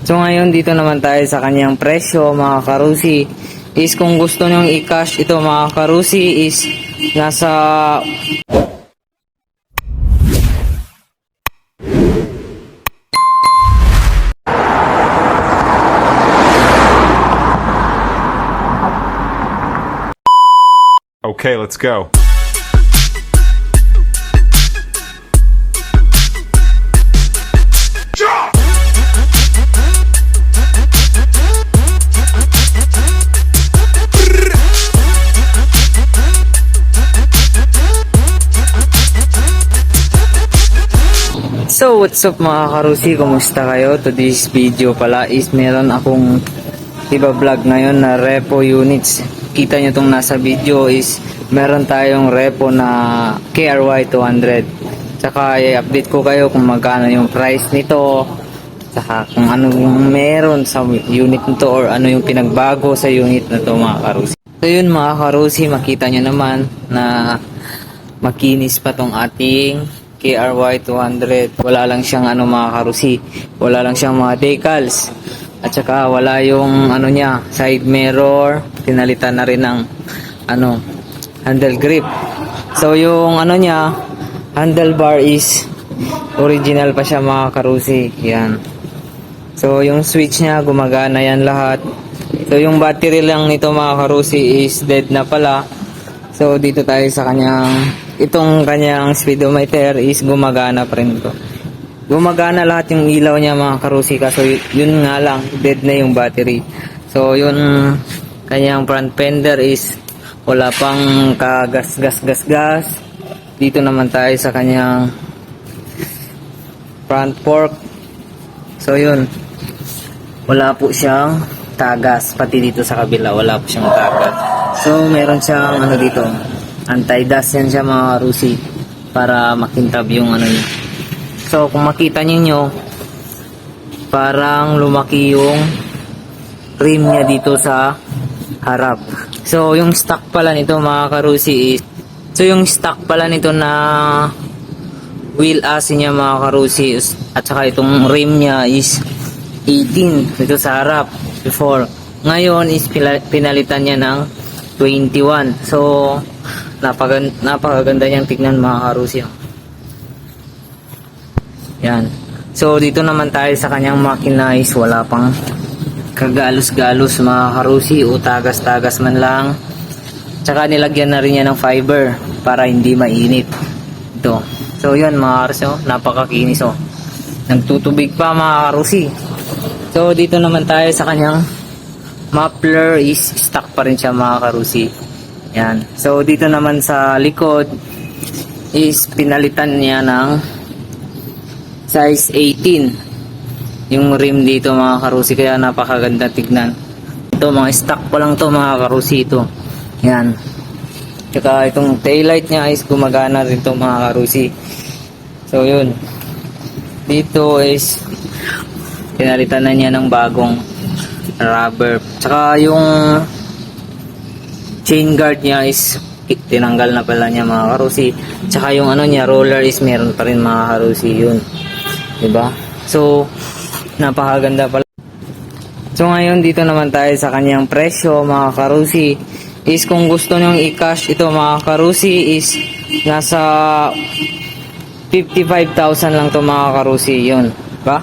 So ngayon dito naman tayo sa kanyang presyo mga karusi. Is kung gusto nyong i-cash ito mga karusi is nasa Okay, let's go. So what's up mga karusi, kumusta kayo? Today's video pala is meron akong vlog ngayon na repo units. Kita nyo tong nasa video is meron tayong repo na KRY 200. Tsaka i-update ko kayo kung magkano yung price nito, tsaka kung ano yung meron sa unit nito or ano yung pinagbago sa unit na to mga karusi. So yun mga karusi, makita nyo naman na makinis pa tong ating KRY 200. Wala lang siyang mga karusi, wala lang siyang mga decals, at saka wala yung niya, side mirror. Pinalitan na rin ng handle grip. So yung niya, handlebar is original pa siya mga karusi. Yan. So yung switch niya gumagana yan lahat. So yung battery lang nito mga karusi is dead na pala. So dito tayo sa itong kanyang speedometer is gumagana pa rin ito. Gumagana lahat yung ilaw niya mga karusi, kaso yun nga lang, dead na yung battery. So yun, kanyang front fender is wala pang kagas-gas-gas-gas. Dito naman tayo sa kanyang front fork. So yun, wala po siyang tagas, pati dito sa kabila wala po siyang tagas. So meron siyang dito, anti-dust yan siya mga karusi, para makintab yung niya. So kung makita niyo parang lumaki yung rim niya dito sa harap. So yung stock pala nito mga karusi is, so yung stock pala nito na wheel ass niya mga karusi, at saka itong rim niya is 18 dito sa harap before. Ngayon is pinalitan niya ng 21. So napakaganda niyang tignan mga karusi. Yan. So dito naman tayo sa kanyang makina is wala pang kagalos-galos mga karusi o tagas-tagas man lang. Tsaka nilagyan na rin niya ng fiber para hindi mainit. Ito. So yun mga karusi, napakakinis oh. Nagtutubig pa mga karusi. So dito naman tayo sa kanyang muffler is stock pa rin siya mga karusi. Yan. So dito naman sa likod is pinalitan niya ng size 18 yung rim dito mga karusi, kaya napakaganda tignan. Ito mga stock pa lang to mga karusi ito. Yan. Tsaka itong taillight niya is gumagana rin to mga karusi. So yun. Dito is pinalitan na niya ng bagong rubber. Tsaka yung chain guard niya is tinanggal na pala niya mga karusi. Tsaka yung niya, roller is meron pa rin mga karusi yun. Diba? So napakaganda pala. So ngayon dito naman tayo sa kanyang presyo mga karusi. Is kung gusto nyong i-cash ito mga karusi is nasa 55,000 lang to mga karusi. Yun. Diba?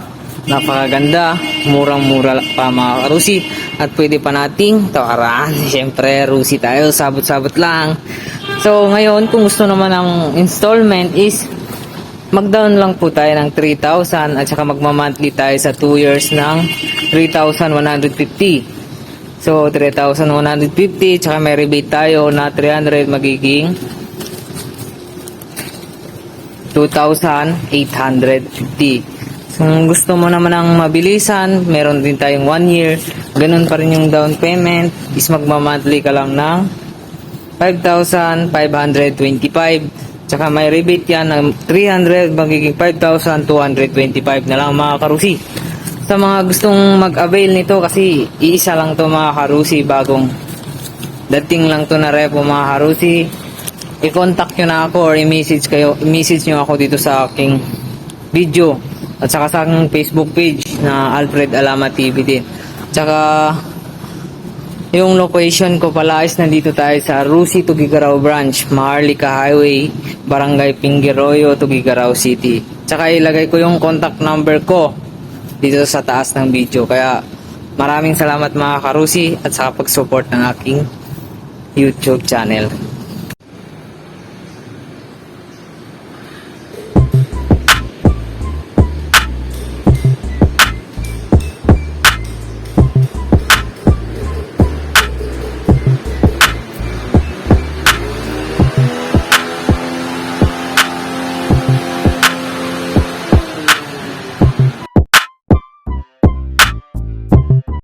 Napakaganda. Murang-mura pa mga karusi. At pwede pa nating tawaran. Siyempre, rusi tayo. Sabot-sabot lang. So, ngayon, kung gusto naman ng installment is mag-down lang po tayo ng 3,000 at saka magma-monthly tayo sa 2 years ng 3,150. So, 3,150 tsaka may rebate tayo na 300, magiging 2,850. Kung gusto mo naman ng mabilisan, meron din tayong 1 year. Ganun pa rin yung down payment. Is magma-monthly ka lang ng 5,525. Tsaka may rebate yan ng 300, magiging 5,225 na lang mga karusi. Sa mga gustong mag-avail nito, kasi iisa lang to mga karusi, bagong dating lang to na repo mga karusi. I-contact nyo na ako or i-message nyo ako dito sa aking video at saka sa aking Facebook page. na Alfred Alama TV din. Tsaka yung location ko pala is nandito tayo sa Rusi, Tugigaraw Branch, Maharlika Highway, Barangay Pingiroyo, Tugigaraw City. Tsaka ilagay ko yung contact number ko dito sa taas ng video. Kaya maraming salamat mga karusi at sa pag-support ng aking YouTube channel.